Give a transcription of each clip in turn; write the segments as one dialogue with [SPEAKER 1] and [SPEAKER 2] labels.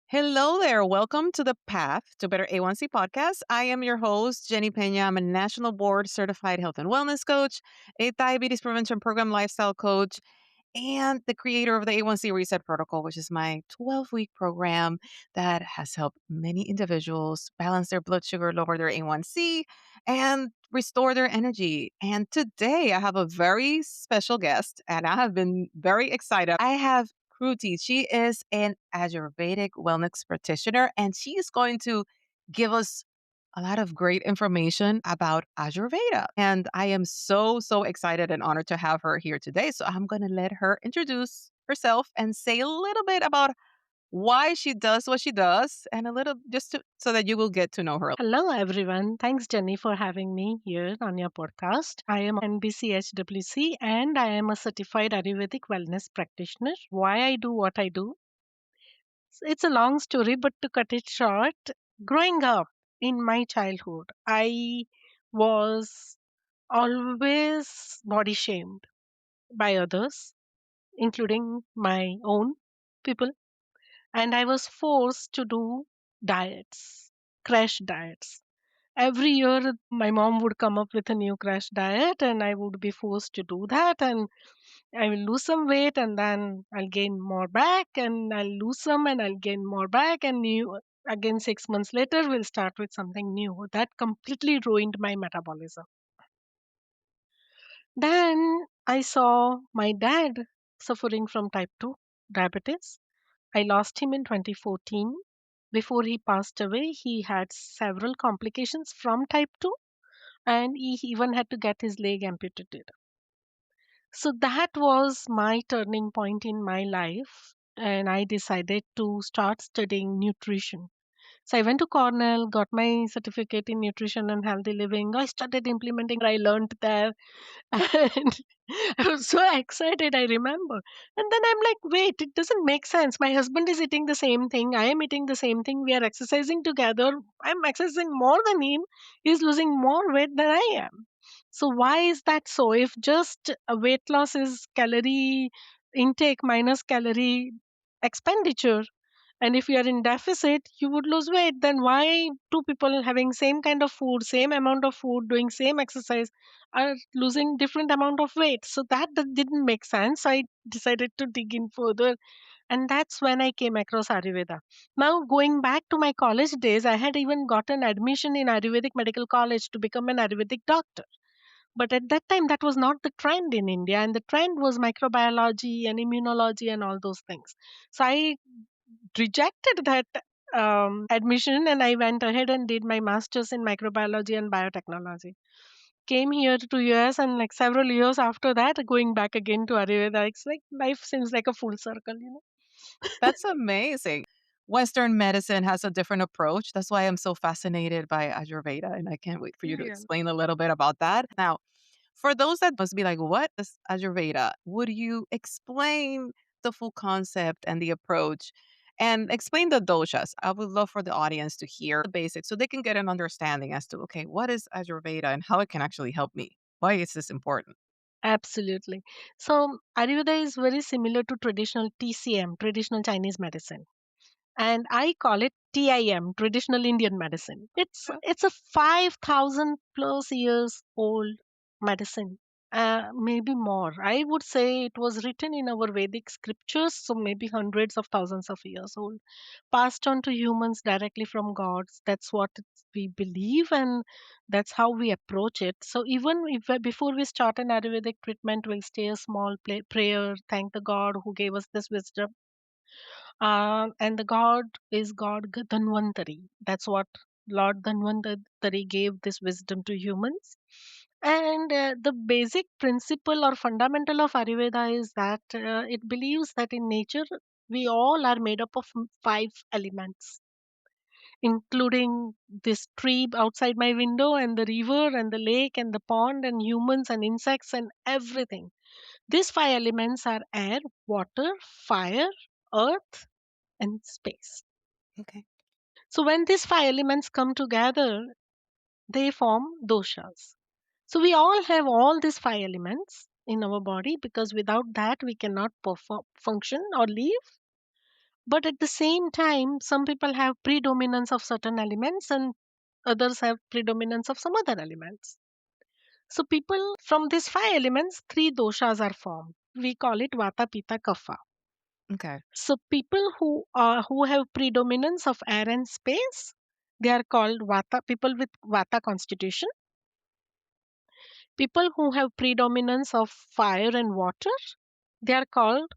[SPEAKER 1] Hello there. Welcome to the Path to Better A1C podcast. I am your host, Jenny Pena. I'm a national board certified health and wellness coach, a diabetes prevention program lifestyle coach, and the creator of the A1C Reset Protocol, which is my 12-week program that has helped many individuals balance their blood sugar, lower their A1C, and restore their energy. And today I have a very special guest, and I have been very excited. I have Kruti. She is an Ayurvedic wellness practitioner, and she is going to give us a lot of great information about Ayurveda. And I am so excited and honored to have her here today. So I'm going to let her introduce herself and say a little bit about why she does what she does and a little so that you will get to know her.
[SPEAKER 2] Hello, everyone. Thanks, Jenny, for having me here on your podcast. I am NBC-HWC and I am a certified Ayurvedic wellness practitioner. Why I do what I do? It's a long story, but to cut it short, growing up in my childhood, I was always body shamed by others, including my own people, and I was forced to do diets, crash diets. Every year, my mom would come up with a new crash diet, and I would be forced to do that. And I will lose some weight, and then I'll gain more back, and I'll lose some, and I'll gain more back. And new again, 6 months later, we'll start with something new. That completely ruined my metabolism. Then I saw my dad suffering from type 2 diabetes. I lost him in 2014. Before he passed away, he had several complications from type 2 and he even had to get his leg amputated. So that was my turning point in my life, and I decided to start studying nutrition. So I went to Cornell, got my certificate in nutrition and healthy living. I started implementing I learned there, and I was so excited, I remember. And then I'm like, wait, it doesn't make sense. My husband is eating the same thing. I am eating the same thing. We are exercising together. I'm exercising more than him. He's losing more weight than I am. So, why is that so? If just a weight loss is calorie intake minus calorie expenditure, and if you are in deficit, you would lose weight. Then why two people having same kind of food, same amount of food, doing same exercise are losing different amount of weight? So that didn't make sense. I decided to dig in further, and that's when I came across Ayurveda. Now going back to my college days, I had even gotten admission in Ayurvedic Medical College to become an Ayurvedic doctor. But at that time, that was not the trend in India, and the trend was microbiology and immunology and all those things. So I rejected that admission and I went ahead and did my master's in microbiology and biotechnology. Came here to US and like several years after that, going back again to Ayurveda. It's like life seems like a full circle.
[SPEAKER 1] That's amazing. Western medicine has a different approach. That's why I'm so fascinated by Ayurveda, and I can't wait for you to
[SPEAKER 2] Yeah.
[SPEAKER 1] explain a little bit about that. Now, for those that must be like, what is Ayurveda? Would you explain the full concept and the approach and explain the doshas? I would love for the audience to hear the basics so they can get an understanding as to, okay, what is Ayurveda and how it can actually help me? Why is this important?
[SPEAKER 2] Absolutely. So Ayurveda is very similar to traditional TCM, traditional Chinese medicine. And I call it TIM, traditional Indian medicine. It's a 5,000 plus years old medicine, maybe more. I would say it was written in our Vedic scriptures, so maybe hundreds of thousands of years old, passed on to humans directly from gods. That's what we believe, and that's how we approach it. So even if before we start an Ayurvedic treatment, we'll say a small prayer, thank the God who gave us this wisdom, and the god is God Dhanvantari. That's what Lord Dhanvantari gave this wisdom to humans. And the basic principle or fundamental of Ayurveda is that it believes that in nature we all are made up of five elements, including this tree outside my window, and the river, and the lake, and the pond, and humans, and insects, and everything. These five elements are air, water, fire, earth, and space.
[SPEAKER 1] Okay.
[SPEAKER 2] So when these five elements come together, they form doshas. So we all have all these five elements in our body because without that we cannot perform, function or live. But at the same time, some people have predominance of certain elements and others have predominance of some other elements. So people from these five elements, three doshas are formed. We call it vata, pitta, kapha.
[SPEAKER 1] Okay.
[SPEAKER 2] So people who have predominance of air and space, they are called vata. People with vata constitution. People who have predominance of fire and water, they are called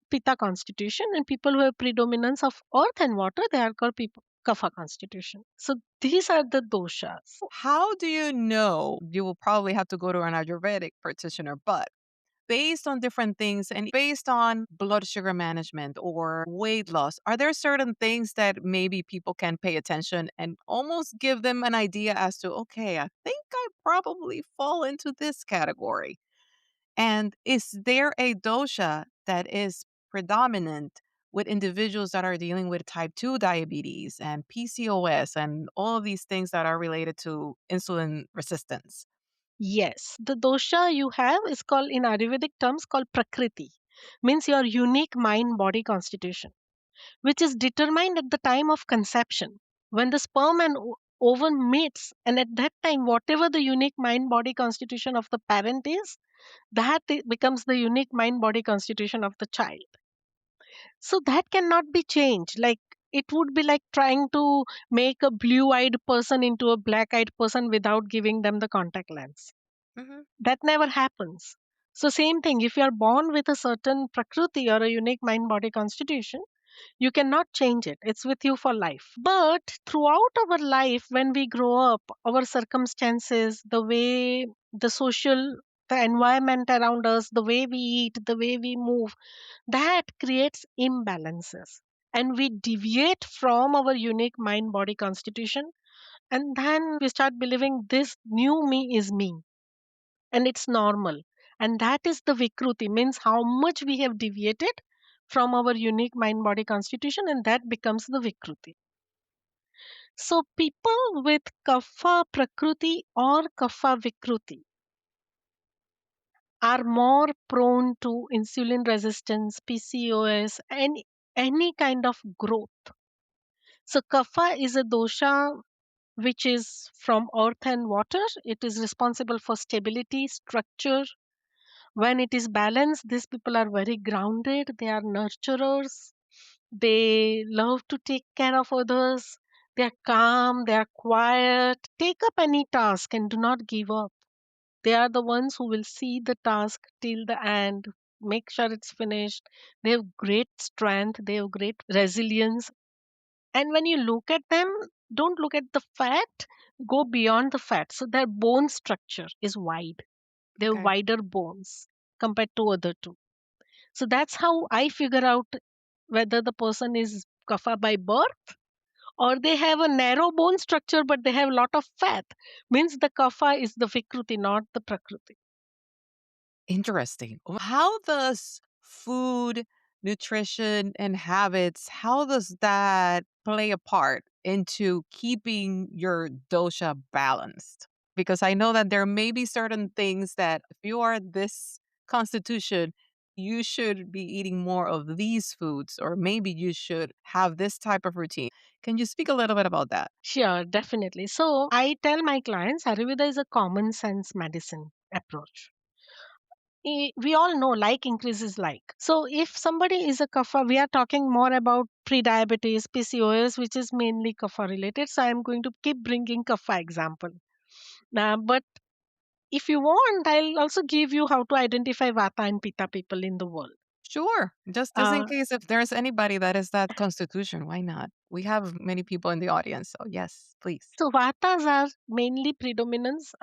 [SPEAKER 2] pitta constitution, and people who have predominance of earth and water, they are called people kapha constitution. So these are the doshas.
[SPEAKER 1] How do you know? You will probably have to go to an Ayurvedic practitioner, but based on different things and based on blood sugar management or weight loss, are there certain things that maybe people can pay attention and almost give them an idea as to, okay, I think I probably fall into this category? And is there a dosha that is predominant with individuals that are dealing with type 2 diabetes and PCOS and all of these things that are related to insulin resistance?
[SPEAKER 2] Yes, the dosha you have is called in Ayurvedic terms called prakriti, means your unique mind body constitution, which is determined at the time of conception when the sperm and ovum meets, and at that time whatever the unique mind body constitution of the parent is, becomes the unique mind body constitution of the child. So that cannot be changed. Like it would be like trying to make a blue eyed person into a black eyed person without giving them the contact lens.
[SPEAKER 1] Hmm.
[SPEAKER 2] That never happens. So same thing, if you are born with a certain prakriti or a unique mind body constitution, you cannot change it. It's with you for life. But throughout our life, when we grow up, our circumstances, the way the social, the environment around us, the way we eat, the way we move, that creates imbalances. And we deviate from our unique mind body constitution. And then we start believing this new me is me and it's normal. And that is the Vikruti, means how much we have deviated from our unique mind body constitution, and that becomes the Vikruti. So, people with Kapha Prakruti or Kapha Vikruti are more prone to insulin resistance, PCOS, and any kind of growth. So, Kapha is a dosha which is from earth and water. It is responsible for stability, structure. When it is balanced, these people are very grounded, they are nurturers, they love to take care of others, they are calm, they are quiet, take up any task and do not give up. They are the ones who will see the task till the end, make sure it's finished. They have great strength, they have great resilience. And when you look at them, don't look at the fat, go beyond the fat. So their bone structure is wide, they have
[SPEAKER 1] Okay.
[SPEAKER 2] wider bones compared to other two. So that's how I figure out whether the person is kapha by birth or they have a narrow bone structure but they have a lot of fat. Means the kapha is the vikruti, not the prakriti.
[SPEAKER 1] Interesting. How does food, nutrition, and habits, how does that play a part into keeping your dosha balanced? Because I know that there may be certain things that if you are this constitution, you should be eating more of these foods, or maybe you should have this type of routine. Can you speak a little bit about that?
[SPEAKER 2] Sure, definitely. So I tell my clients Ayurveda is a common sense medicine approach. We all know like increases like. So if somebody is a kapha, we are talking more about pre-diabetes, PCOS, which is mainly kapha related. So I'm going to keep bringing kapha example. Now, but if you want, I'll also give you how to identify Vata and Pitta people in the world.
[SPEAKER 1] Sure. Just in
[SPEAKER 2] Uh,
[SPEAKER 1] case if there's anybody that is that constitution, why not? We have many people in the audience, so yes, please.
[SPEAKER 2] so Vatas are mainly predominance.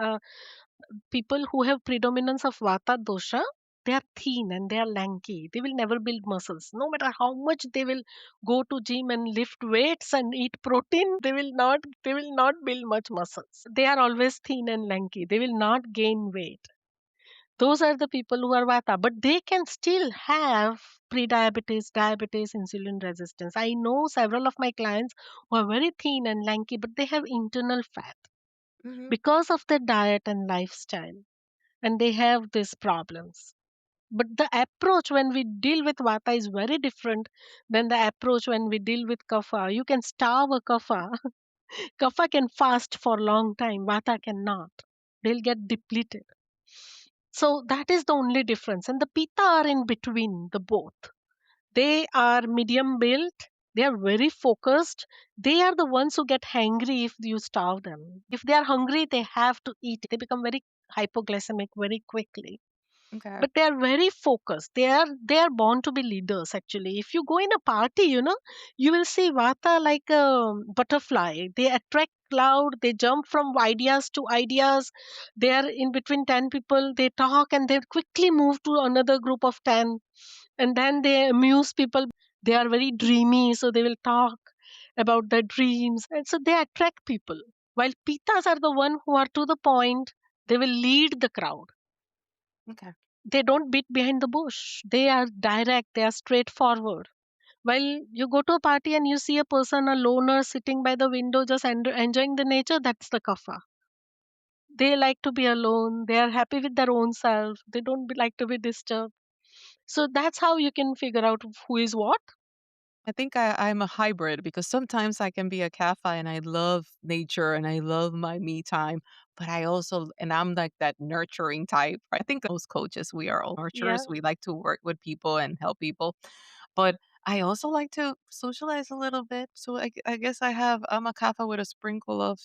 [SPEAKER 2] People who have predominance of Vata dosha, they are thin and they are lanky. They will never build muscles. No matter how much they will go to gym and lift weights and eat protein, they will not build much muscles. They are always thin and lanky. They will not gain weight. Those are the people who are vata, but they can still have pre-diabetes, diabetes, insulin resistance. I know several of my clients who are very thin and lanky, but they have internal fat
[SPEAKER 1] Hmm.
[SPEAKER 2] because of their diet and lifestyle, and they have these problems. But the approach when we deal with vata is very different than the approach when we deal with kapha. You can starve a kapha. Kapha can fast for a long time, vata cannot. They'll get depleted. So that is the only difference. And the pitta are in between the both. They are medium built. They are very focused. They are the ones who get hungry if you starve them. If they are hungry, they have to eat. They become very hypoglycemic very quickly,
[SPEAKER 1] Okay.
[SPEAKER 2] but they are very focused. They are born to be leaders. Actually, if you go in a party, you will see vata like a butterfly. They attract cloud, they jump from ideas to ideas. They are in between 10 people, they talk and they quickly move to another group of 10, and then they amuse people. They are very dreamy, so they will talk about their dreams, and so they attract people. While pitas are the one who are to the point, they will lead the crowd.
[SPEAKER 1] Okay.
[SPEAKER 2] They don't beat behind the bush. They are direct, they are straightforward. While you go to a party and you see a person, a loner, sitting by the window just enjoying the nature, that's the kapha. They like to be alone, they are happy with their own self, they don't like to be disturbed. So that's how you can figure out who is what.
[SPEAKER 1] I think I'm a hybrid because sometimes I can be a kapha and I love nature and I love my me time, but I also, and I'm like that nurturing type. I think most coaches, we are all
[SPEAKER 2] Yeah,
[SPEAKER 1] nurturers. We like to work with people and help people, but I also like to socialize a little bit. So I guess I'm a kapha with a sprinkle of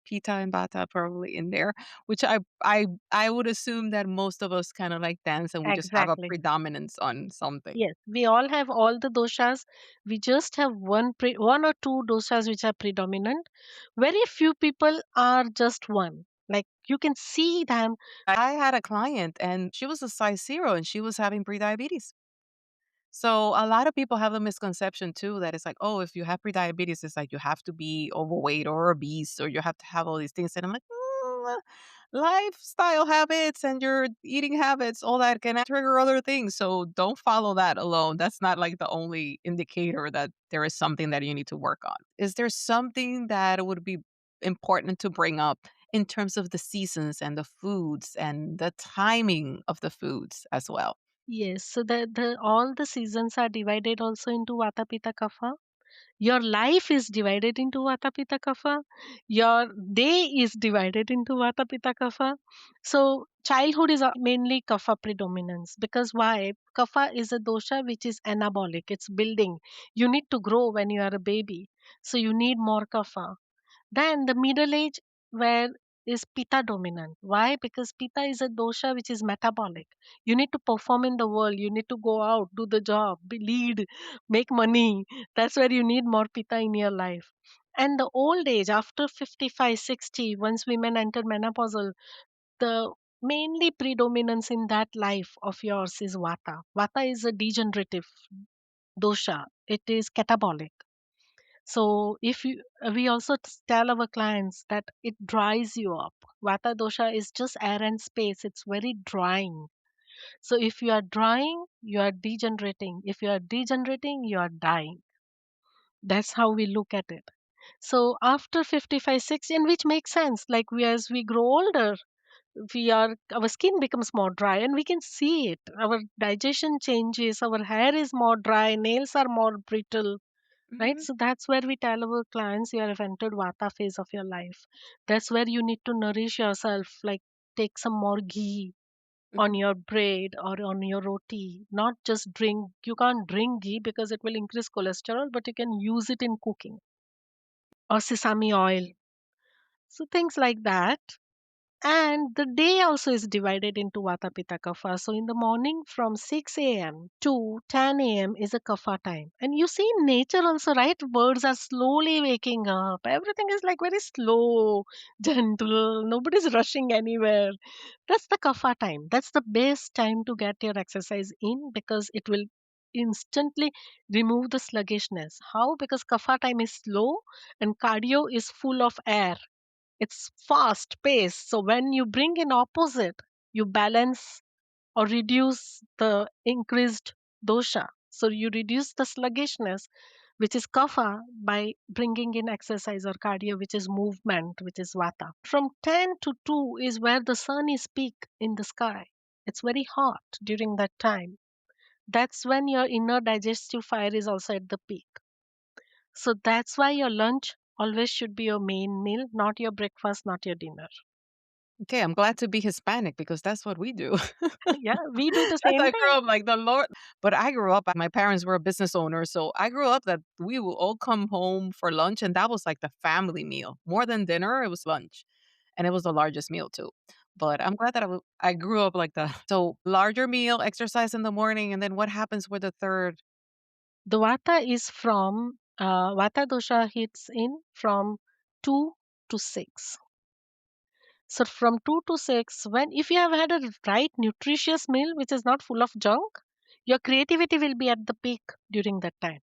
[SPEAKER 1] pita and bata probably in there, which I would assume that most of us kind of like dance and we just have a
[SPEAKER 2] exactly.
[SPEAKER 1] predominance on something.
[SPEAKER 2] Yes, we all have all the doshas. We just have one or two doshas which are predominant. Very few people are just one. Like you can see them.
[SPEAKER 1] I had a client and she was a size 0 and she was having prediabetes. So a lot of people have the misconception too that it's like, oh, if you have prediabetes, it's like you have to be overweight or obese or you have to have all these things. And I'm like, lifestyle habits and your eating habits, all that can trigger other things. So don't follow that alone. That's not like the only indicator that there is something that you need to work on. Is there something that would be important to bring up in terms of the seasons and the foods and the timing of the foods as well?
[SPEAKER 2] Yes, so the all the seasons are divided also into Vata Pitta Kapha. Your life is divided into Vata Pitta Kapha. Your day is divided into Vata Pitta Kapha. So childhood is mainly Kapha predominance, because why? Kapha is a dosha which is anabolic. It's building. You need to grow when you are a baby, so you need more Kapha. Then the middle age, where is Pitta dominant. Why? Because Pitta is a dosha which is metabolic. You need to perform in the world. You need to go out, do the job, lead, make money. That's where you need more Pitta in your life. And the old age, after 55, 60, once women enter menopausal, the mainly predominance in that life of yours is Vata. Vata is a degenerative dosha. It is catabolic. So if you, we also tell our clients that it dries you up. Vata dosha is just air and space. It's very drying. So if you are drying, you are degenerating. If you are degenerating, you are dying. That's how we look at it. So after 55, 60, and which makes sense. Like we, as we grow older, our skin becomes more dry, and we can see it. Our digestion changes. Our hair is more dry. Nails are more brittle, right?
[SPEAKER 1] Mhm.
[SPEAKER 2] So that's where we tell our clients you have entered vata phase of your life. That's where you need to nourish yourself, like take some more ghee on
[SPEAKER 1] Mhm.
[SPEAKER 2] your bread or on your roti. Not just drink, you can't drink ghee because it will increase cholesterol, but you can use it in cooking, or sesame oil, so things like that. And the day also is divided into Vata Pitta Kapha. So in the morning from 6 a.m. to 10 a.m. is a Kapha time. And you see in nature also, right? Birds are slowly waking up. Everything is like very slow, gentle. Nobody's rushing anywhere. That's the Kapha time. That's the best time to get your exercise in, because it will instantly remove the sluggishness. How? Because Kapha time is slow and cardio is full of air. It's fast paced. So when you bring in opposite, you balance or reduce the increased dosha. So you reduce the sluggishness, which is kapha, by bringing in exercise or cardio, which is movement, which is vata. From 10 to 2 is where the sun is peak in the sky. It's very hot during that time. That's when your inner digestive fire is also at the peak. So that's why your lunch always should be your main meal, not your breakfast, not your dinner.
[SPEAKER 1] Okay, I'm glad to be Hispanic because that's what we do.
[SPEAKER 2] Yeah, we do the
[SPEAKER 1] That's
[SPEAKER 2] same
[SPEAKER 1] I grew
[SPEAKER 2] thing.
[SPEAKER 1] up like the Lord, but I grew up my parents were business owners, so I grew up that we will all come home for lunch, and that was like the family meal. More than dinner, it was lunch, and it was the largest meal too. But I'm glad that I grew up like that. So, larger meal, exercise in the morning, and then what happens with the 3rd?
[SPEAKER 2] The vata is from vata dosha hits in from 2 to 6. So from 2 to 6, when if you have had a right nutritious meal which is not full of junk, your creativity will be at the peak during that time.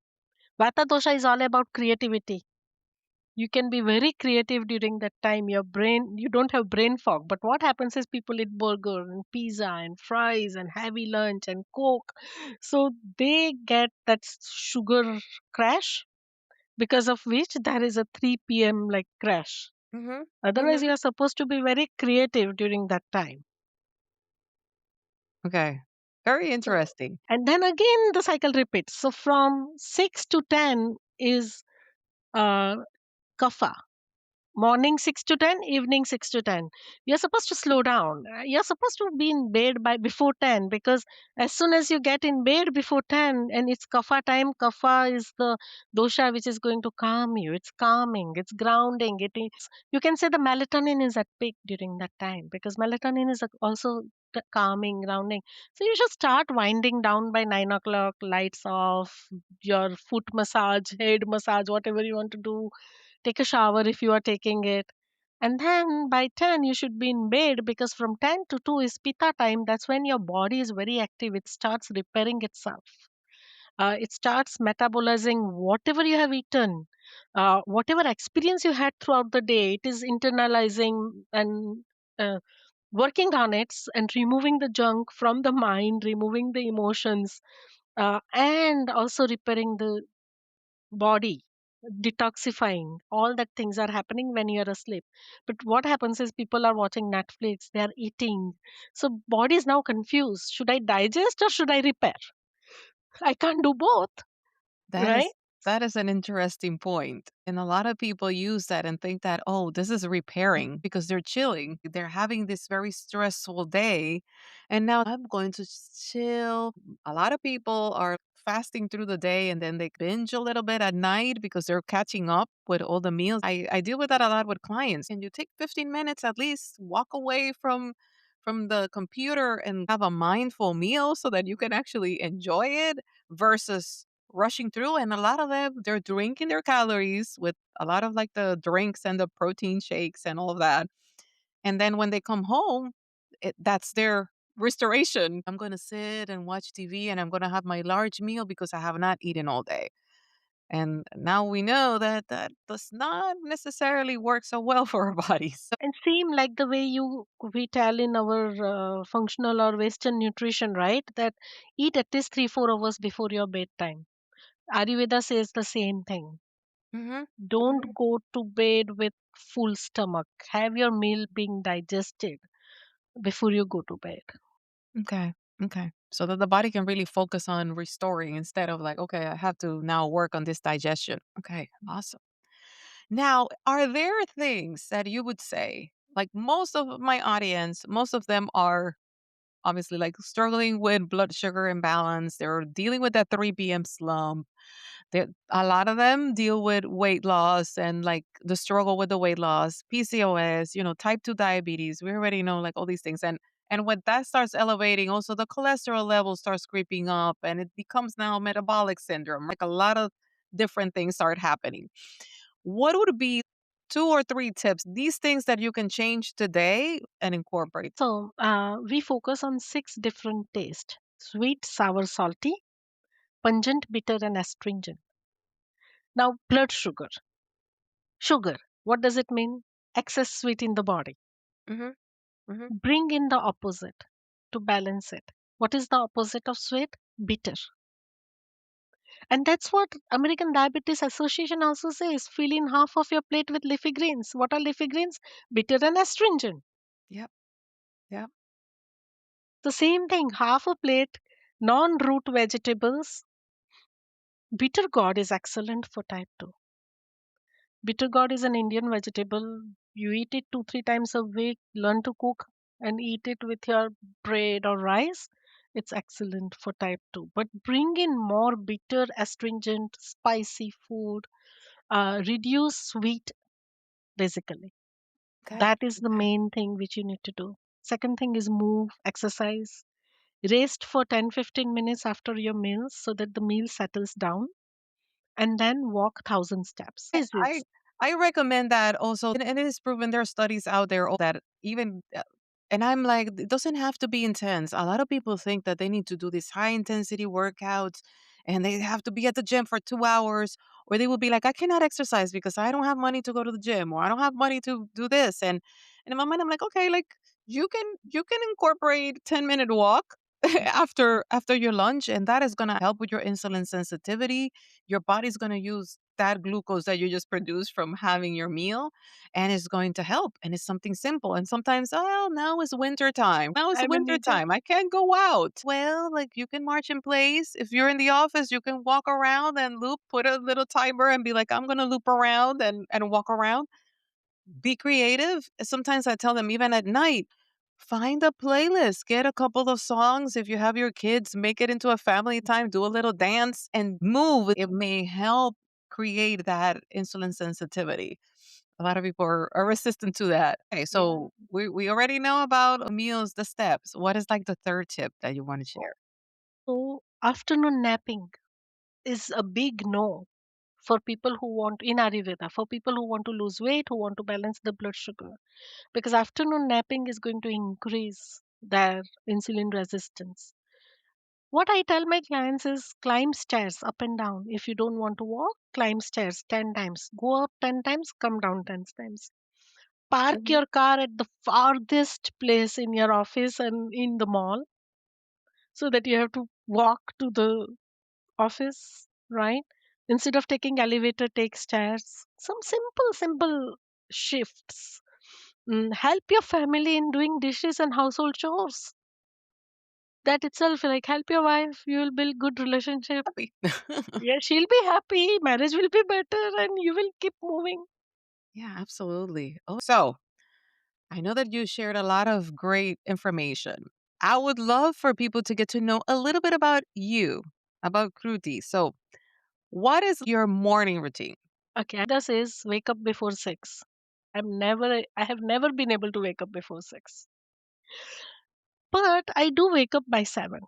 [SPEAKER 2] Vata dosha is all about creativity. You can be very creative during that time. Your brain, you don't have brain fog. But what happens is people eat burger and pizza and fries and heavy lunch and coke. So they get that sugar crash, because of which there is a 3 p.m. like crash.
[SPEAKER 1] Mhm.
[SPEAKER 2] Otherwise,
[SPEAKER 1] Mhm.
[SPEAKER 2] you are supposed to be very creative during that time.
[SPEAKER 1] Okay. Very
[SPEAKER 2] So,
[SPEAKER 1] interesting.
[SPEAKER 2] and then again, the cycle repeats. So from 6 to 10 is uh, kapha. Morning 6 to 10, evening 6 to 10. You're supposed to slow down. You're supposed to be in bed by before 10, because as soon as you get in bed before 10 and it's kapha time, kapha is the dosha which is going to calm you. It's calming, it's grounding. You can say the melatonin is at peak during that time, because melatonin is also calming, grounding. So you should start winding down by 9 o'clock, lights off, your foot massage, head massage, whatever you want to do. Take a shower if you are taking it. And then by 10, you should be in bed, because from 10 to 2 is Pitta time. That's when your body is very active. It starts repairing itself. It starts metabolizing whatever you have eaten, whatever experience you had throughout the day. It is internalizing and working on it and removing the junk from the mind, removing the emotions, and also repairing the body, detoxifying. All that things are happening when you are asleep. But what happens is people are watching Netflix, they are eating, so body is now confused. Should I digest or should I repair? I can't do both,
[SPEAKER 1] That
[SPEAKER 2] right?
[SPEAKER 1] is that is an interesting point. And a lot of people use that and think that, oh, this is repairing because they're chilling. They're having this very stressful day. And now I'm going to chill. A lot of people are fasting through the day and then they binge a little bit at night because they're catching up with all the meals. I deal with that a lot with clients. And you take 15 minutes at least, walk away from the computer and have a mindful meal so that you can actually enjoy it versus rushing through. And a lot of them, they're drinking their calories with a lot of like the drinks and the protein shakes and all of that. And then when they come home, that's their restoration. I'm going to sit and watch TV and I'm going to have my large meal because I have not eaten all day. And now we know that that does not necessarily work so well for our bodies.
[SPEAKER 2] And seem like the way we tell in our functional or western nutrition, right, that eat at least 3-4 hours before your bedtime. Ayurveda says the same thing.
[SPEAKER 1] Hmm.
[SPEAKER 2] Don't go to bed with full stomach. Have your meal being digested before you go to bed.
[SPEAKER 1] Okay. Okay. So that the body can really focus on restoring instead of like, okay, I have to now work on this digestion. Okay. Awesome. Now, are there things that you would say, like most of my audience, most of them are obviously like struggling with blood sugar imbalance. They're dealing with that 3 p.m. slump. A lot of them deal with weight loss and like the struggle with the weight loss, PCOS, type 2 diabetes. We already know like all these things. And when that starts elevating, also the cholesterol level starts creeping up and it becomes now metabolic syndrome. Like a lot of different things start happening. What would be 2 or 3 tips, these things that you can change today and incorporate?
[SPEAKER 2] So we focus on 6 different tastes: sweet, sour, salty, pungent, bitter, and astringent. Now, blood sugar. Sugar. What does it mean? Excess sweet in the body.
[SPEAKER 1] Mhm, mhm.
[SPEAKER 2] Bring in the opposite to balance it. What is the opposite of sweet? Bitter. And that's what American Diabetes Association also says. Fill in half of your plate with leafy greens. What are leafy greens? Bitter and astringent.
[SPEAKER 1] Yep, yep.
[SPEAKER 2] The same thing, half a plate, non root vegetables. Bitter gourd is excellent for type 2. Bitter gourd is an Indian vegetable. You eat it 2, 3 times a week, learn to cook and eat it with your bread or rice. It's excellent for type 2. But bring in more bitter, astringent, spicy food, reduce sweet, basically.
[SPEAKER 1] Okay.
[SPEAKER 2] That is the main thing which you need to do. Second thing is move, exercise. Rest for 10-15 minutes after your meals so that the meal settles down, and then walk 1,000 steps. Is
[SPEAKER 1] I
[SPEAKER 2] this?
[SPEAKER 1] I recommend that also, and it is proven there are studies out there that even and I'm like, it doesn't have to be intense. A lot of people think that they need to do these high intensity workouts and they have to be at the gym for 2 hours, or they will be like, I cannot exercise because I don't have money to go to the gym, or I don't have money to do this. And in my mind, I'm like, okay, like you can incorporate 10-minute walk after your lunch, and that is gonna help with your insulin sensitivity. Your body's going to use that glucose that you just produced from having your meal, and it's going to help. And it's something simple. And sometimes, oh, now it's winter time. Now it's
[SPEAKER 2] I'm in
[SPEAKER 1] winter
[SPEAKER 2] winter.
[SPEAKER 1] time. I can't go out. Well, like you can march in place. If you're in the office, you can walk around and loop, put a little timer and be like, I'm going to loop around and walk around. Be creative. Sometimes I tell them, even at night, find a playlist, get a couple of songs. If you have your kids, make it into a family time, do a little dance and move. It may help create that insulin sensitivity. A lot of people are resistant to that. Okay,
[SPEAKER 2] Yeah.
[SPEAKER 1] so we already know about meals, the steps. What is like the third tip that you want to share?
[SPEAKER 2] So, afternoon napping is a big no for people who want, in Ayurveda, for people who want to lose weight, who want to balance the blood sugar. Because afternoon napping is going to increase their insulin resistance. What I tell my clients is climb stairs up and down. If you don't want to walk, climb stairs 10 times. Go up 10 times, come down 10 times. Park
[SPEAKER 1] Mhm.
[SPEAKER 2] your car at the farthest place in your office and in the mall so that you have to walk to the office, right? Instead of taking elevator, take stairs. Some simple shifts. Help your family in doing dishes and household chores. That itself, like help your wife, you will build good relationship.
[SPEAKER 1] Happy.
[SPEAKER 2] Yeah, she'll be happy, marriage will be better, and you will keep moving.
[SPEAKER 1] Yeah, absolutely. Oh, so I know that you shared a lot of great information. I would love for people to get to know a little bit about you, about Kruti. So, what is your morning routine?
[SPEAKER 2] Okay, Ayurveda says wake up before 6. I have never been able to wake up before 6. But I do wake up by 7.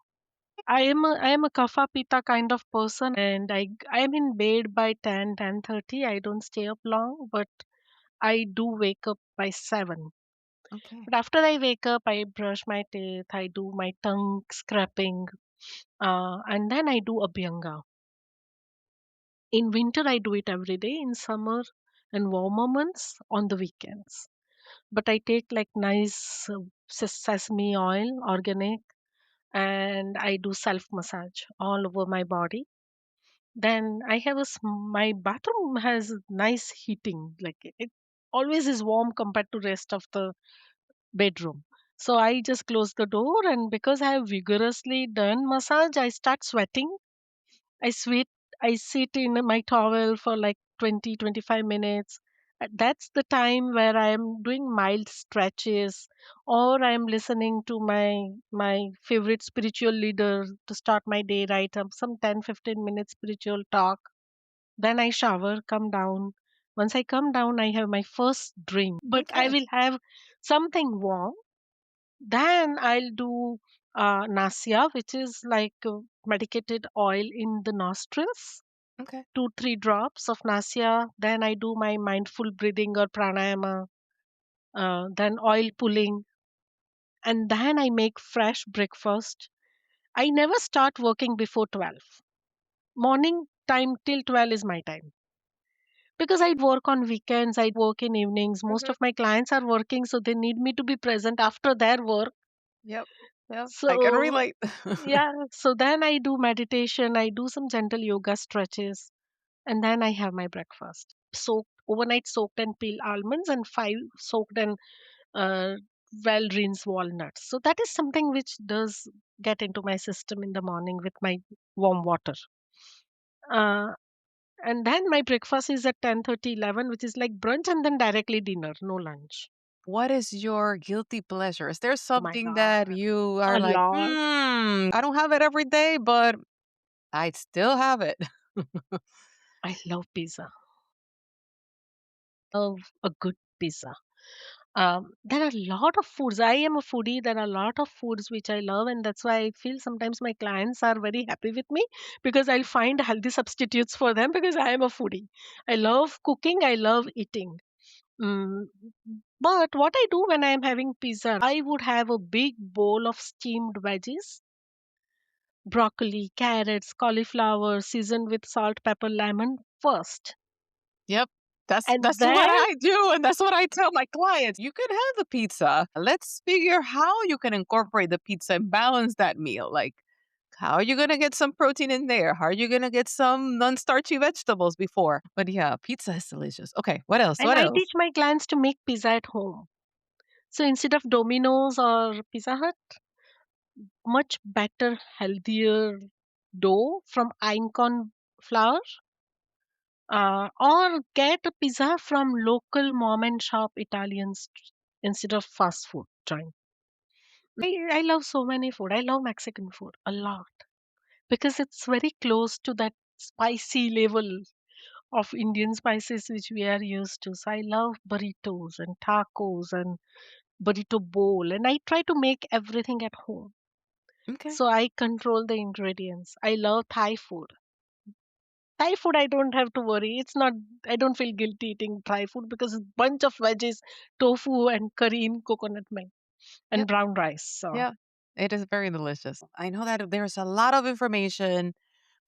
[SPEAKER 2] I am a kapha pita kind of person, and I am in bed by 10:30. I don't stay up long, but I do wake up by 7.
[SPEAKER 1] Okay.
[SPEAKER 2] But after I wake up, I brush my teeth, I do my tongue scraping, and then I do abhyanga. In winter, I do it every day. In summer and warmer months, on the weekends. But I take like nice sesame oil, organic, and I do self massage all over my body. Then I have my bathroom has nice heating, like it always is warm compared to rest of the bedroom. So I just close the door, and because I have vigorously done massage, I start sweating. I sweat. I sit in my towel for like 20-25 minutes. That's the time where I am doing mild stretches, or I am listening to my favorite spiritual leader to start my day right. Some 10-15 minutes spiritual talk. Then I shower, come down. Once I come down, I have my first drink, but I
[SPEAKER 1] Okay.
[SPEAKER 2] will have something warm. Then I'll do nasya, which is like medicated oil in the nostrils,
[SPEAKER 1] Okay.
[SPEAKER 2] 2-3 drops of nasya. Then I do my mindful breathing or pranayama, then oil pulling, and then I make fresh breakfast. I never start working before 12. Morning time till 12 is my time. Because I don't work on weekends, I work in evenings. Most
[SPEAKER 1] Mhm.
[SPEAKER 2] of my clients are working, so they need me to be present after their work.
[SPEAKER 1] Yep. Yep. I can
[SPEAKER 2] So,
[SPEAKER 1] relate.
[SPEAKER 2] yeah, so then I do meditation, I do some gentle yoga stretches, and then I have my breakfast. Soaked, overnight soaked and peel almonds, and 5 soaked and well rinsed walnuts. So that is something which does get into my system in the morning with my warm water. Uh, and then my breakfast is at 10:30, 11, which is like brunch, and then directly dinner, no lunch.
[SPEAKER 1] What is your guilty pleasure? Is there
[SPEAKER 2] Oh my
[SPEAKER 1] something that
[SPEAKER 2] God.
[SPEAKER 1] you are
[SPEAKER 2] A
[SPEAKER 1] like,
[SPEAKER 2] lot.
[SPEAKER 1] I don't have it every day, but I'd still have it?
[SPEAKER 2] I love pizza. Love a good pizza. There are a lot of foods. I am a foodie. There are a lot of foods which I love, and that's why I feel sometimes my clients are very happy with me because I'll find healthy substitutes for them because I am a foodie. I love cooking. I love eating. Mm, but what I do when I am having pizza, I would have a big bowl of steamed veggies, broccoli, carrots, cauliflower, seasoned with salt, pepper, lemon first,
[SPEAKER 1] Yep.
[SPEAKER 2] and
[SPEAKER 1] That's what
[SPEAKER 2] then
[SPEAKER 1] I do, and that's what I tell my clients. You can have the pizza. Let's figure how you can incorporate the pizza and balance that meal. Like, how are you gonna get some protein in there? How are you gonna get some non-starchy vegetables before? But yeah, pizza is delicious. Okay, what else?
[SPEAKER 2] and
[SPEAKER 1] What
[SPEAKER 2] I
[SPEAKER 1] else?
[SPEAKER 2] teach my clients to make pizza at home. So instead of Domino's or Pizza Hut, much better, healthier dough from einkorn flour, or get a pizza from local mom and shop Italians instead of fast food joint. I love so many food. I love Mexican food a lot because it's very close to that spicy level of Indian spices which we are used to. So I love burritos and tacos and burrito bowl, and I try to make everything at home.
[SPEAKER 1] Okay.
[SPEAKER 2] So I control the ingredients. I love Thai food. Thai food, I don't have to worry. It's not, I don't feel guilty eating Thai food because it's bunch of veggies, tofu and curry in coconut milk and
[SPEAKER 1] Yep.
[SPEAKER 2] brown rice. So
[SPEAKER 1] Yeah. It is very delicious. I know that there's a lot of information.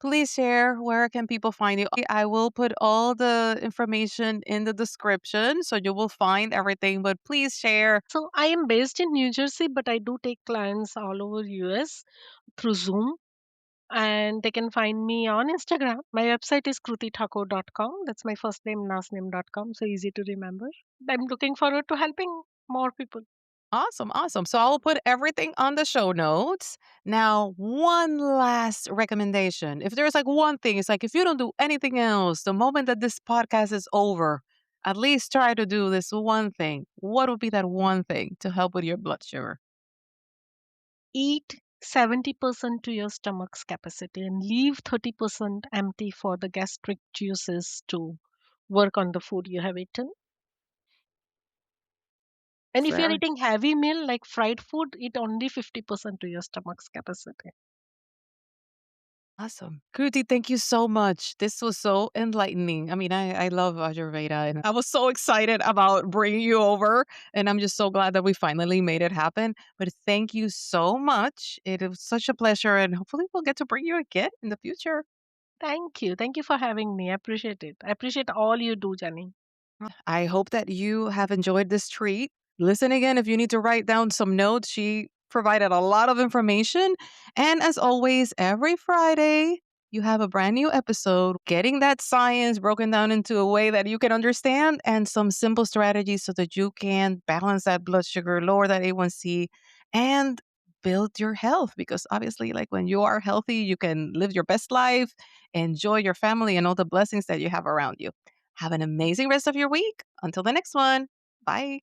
[SPEAKER 1] Please share, where can people find you? I will put all the information in the description so you will find everything, but please share.
[SPEAKER 2] so I am based in New Jersey, but I do take clients all over US through Zoom. And they can find me on Instagram. My website is krutithakore.com. That's my first name, last name.com. So easy to remember. I'm looking forward to helping more people.
[SPEAKER 1] Awesome, awesome. So I will put everything on the show notes. Now, one last recommendation. If there's like one thing, it's like if you don't do anything else, the moment that this podcast is over, at least try to do this one thing. What would be that one thing to help with your blood sugar?
[SPEAKER 2] Eat 70% to your stomach's capacity and leave 30% empty for the gastric juices to work on the food you have eaten. And if you're
[SPEAKER 1] Very
[SPEAKER 2] eating heavy meal like fried food, eat only 50% to your stomach's capacity.
[SPEAKER 1] awesome. Kruti, thank you so much. This was so enlightening. I mean, I love Ayurveda and I was so excited about bringing you over. And I'm just so glad that we finally made it happen. But thank you so much. It was such a pleasure. And hopefully we'll get to bring you again in the future.
[SPEAKER 2] Thank you. Thank you for having me. I appreciate it. I appreciate all you do, Jenny.
[SPEAKER 1] I hope that you have enjoyed this treat. Listen again if you need to write down some notes. She provided a lot of information. And as always, every Friday, you have a brand new episode getting that science broken down into a way that you can understand and some simple strategies so that you can balance that blood sugar, lower that A1C, and build your health. Because obviously, like when you are healthy, you can live your best life, enjoy your family, and all the blessings that you have around you. Have an amazing rest of your week. Until the next one. Bye.